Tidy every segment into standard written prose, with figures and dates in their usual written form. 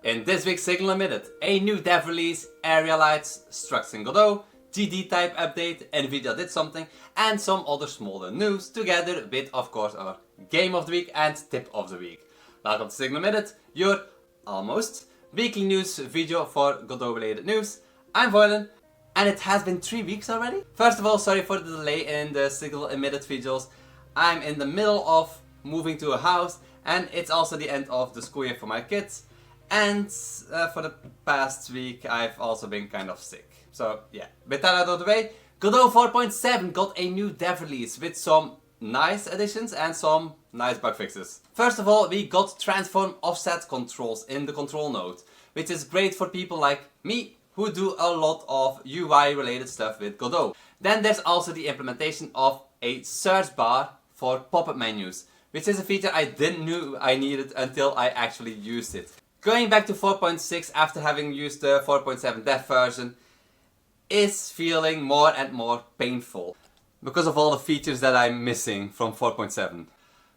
In this week's Signal Emitted, a new dev release, area lights, structs in Godot, GDType update, NVidia did something, and some other smaller news, together with, of course, our Game of the Week and Tip of the Week. Welcome to Signal Emitted, your almost weekly news video for Godot related news. I'm Voylin, and it has been 3 weeks already. First of all, sorry for the delay in the Signal Emitted videos. I'm in the middle of moving to a house, and it's also the end of the school year for my kids. And for the past week I've also been kind of sick. So yeah, with that out of the way, Godot 4.7 got a new dev release with some nice additions and some nice bug fixes. First of all, we got transform offset controls in the control node, which is great for people like me who do a lot of UI related stuff with Godot. Then there's also the implementation of a search bar for pop-up menus, which is a feature I didn't know I needed until I actually used it. Going back to 4.6 after having used the 4.7 dev version is feeling more and more painful because of all the features that I'm missing from 4.7.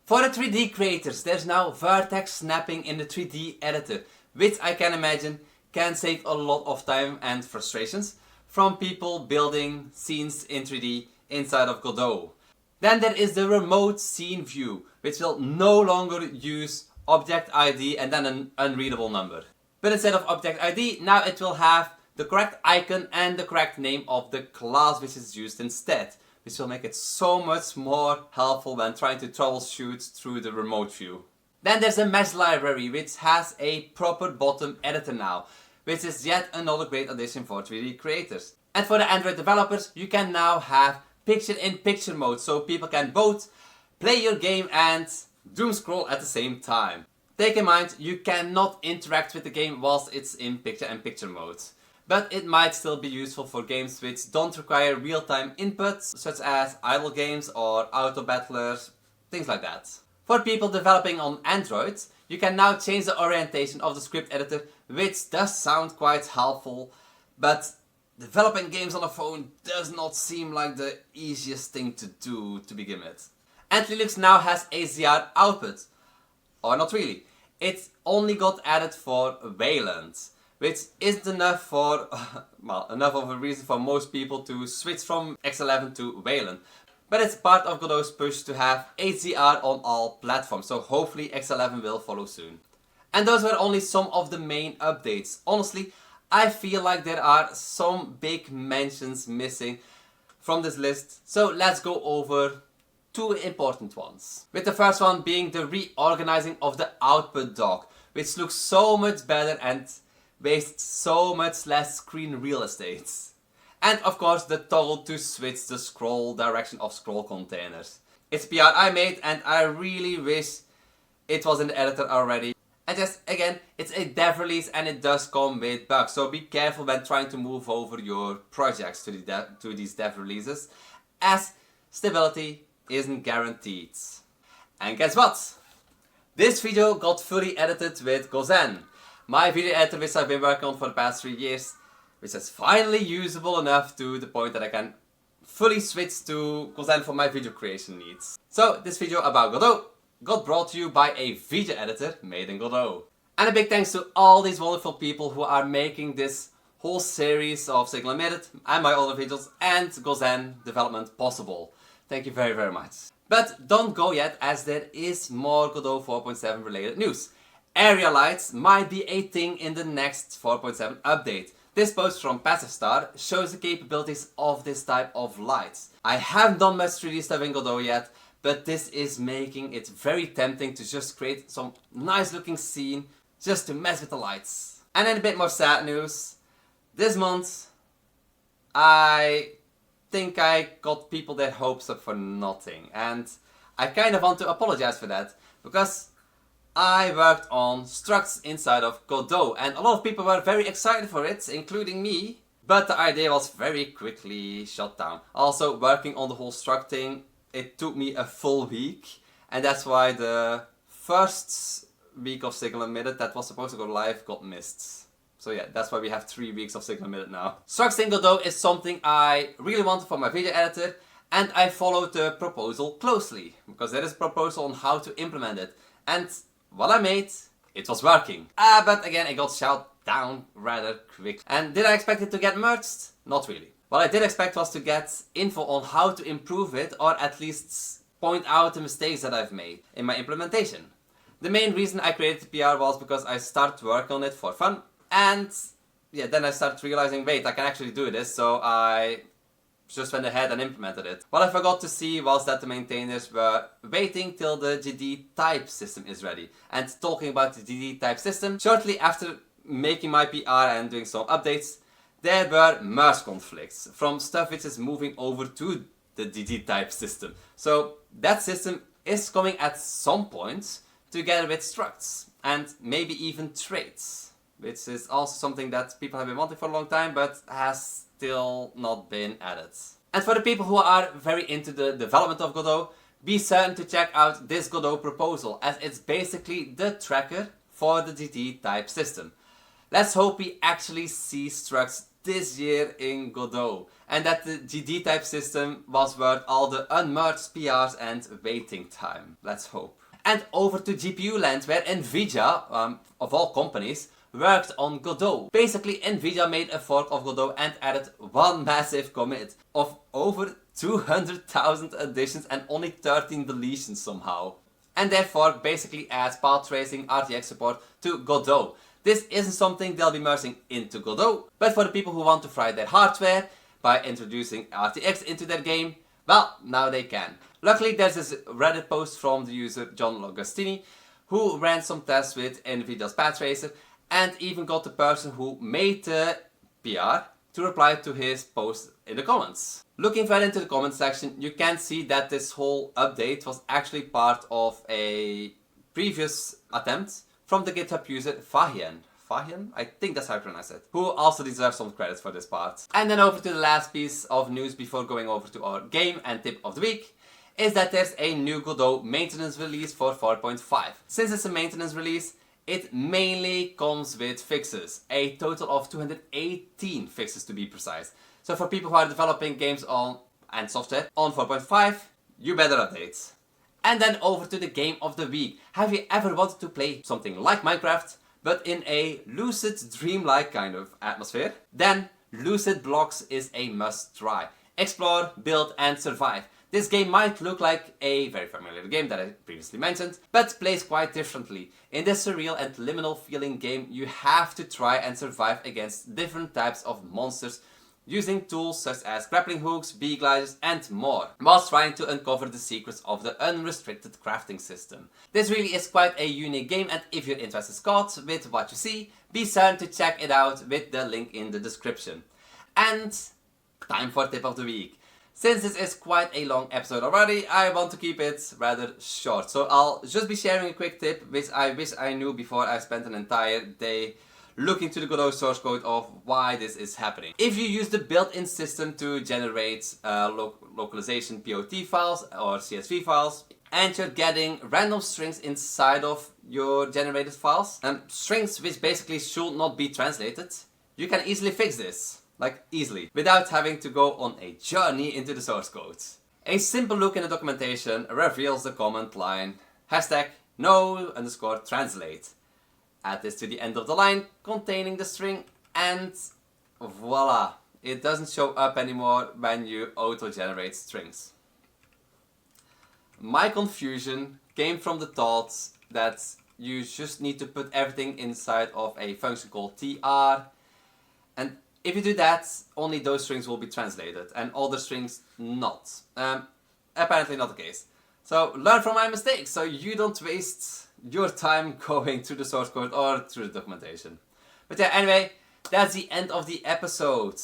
For the 3D creators, there's now vertex snapping in the 3D editor, which I can imagine can save a lot of time and frustrations from people building scenes in 3D inside of Godot. Then there is the remote scene view, which will no longer use object ID and then an unreadable number. But instead of object ID, now it will have the correct icon and the correct name of the class which is used instead, which will make it so much more helpful when trying to troubleshoot through the remote view. Then there's a mesh library which has a proper bottom editor now, which is yet another great addition for 3D creators. And for the Android developers, you can now have picture-in-picture mode, so people can both play your game and doom scroll at the same time. Take in mind, you cannot interact with the game whilst it's in picture-in-picture mode. But it might still be useful for games which don't require real-time inputs, such as idle games or auto battlers, things like that. For people developing on Android, you can now change the orientation of the script editor, which does sound quite helpful, but developing games on a phone does not seem like the easiest thing to do to begin with. And Linux now has HDR output. Or not really. It only got added for Voylin, which isn't enough for, well, enough of a reason for most people to switch from X11 to Voylin. But it's part of Godot's push to have HDR on all platforms, so hopefully X11 will follow soon. And those were only some of the main updates. Honestly, I feel like there are some big mentions missing from this list, so let's go over two important ones. With the first one being the reorganizing of the output dock, which looks so much better and wastes so much less screen real estate. And of course the toggle to switch the scroll direction of scroll containers. It's PR I made and I really wish it was in the editor already. And just again, it's a dev release and it does come with bugs, so be careful when trying to move over your projects to these dev releases, as stability isn't guaranteed. And guess what? This video got fully edited with GoZen, my video editor which I've been working on for the past 3 years, which is finally usable enough to the point that I can fully switch to GoZen for my video creation needs. So this video about Godot got brought to you by a video editor made in Godot. And a big thanks to all these wonderful people who are making this whole series of Signal Emitted and my other videos and GoZen development possible. Thank you very, very much. But don't go yet, as there is more Godot 4.7 related news. Area lights might be a thing in the next 4.7 update. This post from PassiveStar shows the capabilities of this type of lights. I haven't done much 3D stuff in Godot yet, but this is making it very tempting to just create some nice looking scene just to mess with the lights. And then a bit more sad news. This month I think I got people their hopes up for nothing, and I kind of want to apologize for that, because I worked on structs inside of Godot and a lot of people were very excited for it, including me, but the idea was very quickly shut down. Also, working on the whole struct thing, it took me a full week, and that's why the first week of Signal Emitted that was supposed to go live got missed. So yeah, that's why we have 3 weeks of Signal Emitted now. Structs in Godot is something I really wanted for my video editor, and I followed the proposal closely, because there is a proposal on how to implement it. And what I made it was working. But again, it got shut down rather quick. And did I expect it to get merged? Not really. What I did expect was to get info on how to improve it, or at least point out the mistakes that I've made in my implementation. The main reason I created the PR was because I started working on it for fun, and yeah, then I started realizing, wait, I can actually do this, so I just went ahead and implemented it. What I forgot to see was that the maintainers were waiting till the GDType system is ready. And talking about the GDType system, shortly after making my PR and doing some updates, there were merge conflicts from stuff which is moving over to the GDType system. So that system is coming at some point together with structs and maybe even traits, which is also something that people have been wanting for a long time but has still not been added. And for the people who are very into the development of Godot, be certain to check out this Godot proposal, as it's basically the tracker for the GDType system. Let's hope we actually see structs this year in Godot, and that the GDType system was worth all the unmerged PRs and waiting time. Let's hope. And over to GPU land, where NVidia, of all companies, worked on Godot. Basically, NVidia made a fork of Godot and added one massive commit of over 200,000 additions and only 13 deletions somehow. And therefore basically adds path tracing RTX support to Godot. This isn't something they'll be merging into Godot, but for the people who want to fry their hardware by introducing RTX into their game, well, now they can. Luckily, there's this Reddit post from the user John Logostini, who ran some tests with NVIDIA's path tracer and even got the person who made the PR to reply to his post in the comments. Looking further into the comment section, you can see that this whole update was actually part of a previous attempt from the GitHub user Fahian. Fahian? I think that's how I pronounce it. Who also deserves some credits for this part. And then over to the last piece of news before going over to our game and tip of the week, is that there's a new Godot maintenance release for 4.5. Since it's a maintenance release, it mainly comes with fixes. A total of 218 fixes to be precise. So for people who are developing games on and software on 4.5, you better update. And then over to the game of the week. Have you ever wanted to play something like Minecraft, but in a lucid, dreamlike kind of atmosphere? Then Lucid Blocks is a must try. Explore, build and survive. This game might look like a very familiar game that I previously mentioned, but plays quite differently. In this surreal and liminal feeling game, you have to try and survive against different types of monsters using tools such as grappling hooks, bee gliders and more, whilst trying to uncover the secrets of the unrestricted crafting system. This really is quite a unique game, and if your interest is caught with what you see, be certain to check it out with the link in the description. And time for tip of the week. Since this is quite a long episode already, I want to keep it rather short. So I'll just be sharing a quick tip which I wish I knew before I spent an entire day looking to the Godot source code of why this is happening. If you use the built-in system to generate localization POT files or CSV files, and you're getting random strings inside of your generated files, strings which basically should not be translated, you can easily fix this. Like, easily, without having to go on a journey into the source code. A simple look in the documentation reveals the command line #no_translate. Add this to the end of the line containing the string, and voila, it doesn't show up anymore when you auto-generate strings. My confusion came from the thought that you just need to put everything inside of a function called tr, and if you do that, only those strings will be translated and all the strings not. Apparently not the case. So learn from my mistakes so you don't waste your time going through the source code or through the documentation. But yeah, anyway, that's the end of the episode.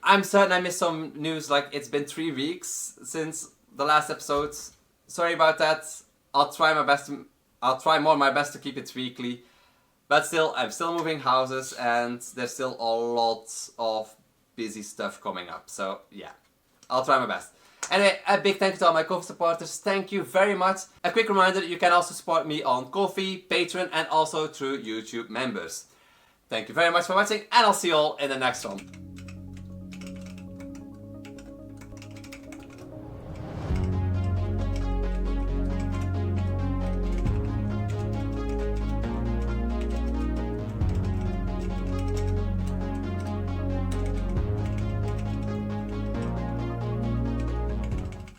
I'm certain I missed some news, like it's been 3 weeks since the last episode. Sorry about that. I'll try my best to keep it weekly. But still, I'm still moving houses and there's still a lot of busy stuff coming up. So yeah, I'll try my best. Anyway, a big thank you to all my Ko-fi supporters. Thank you very much. A quick reminder, you can also support me on Ko-fi, Patreon and also through YouTube members. Thank you very much for watching and I'll see you all in the next one.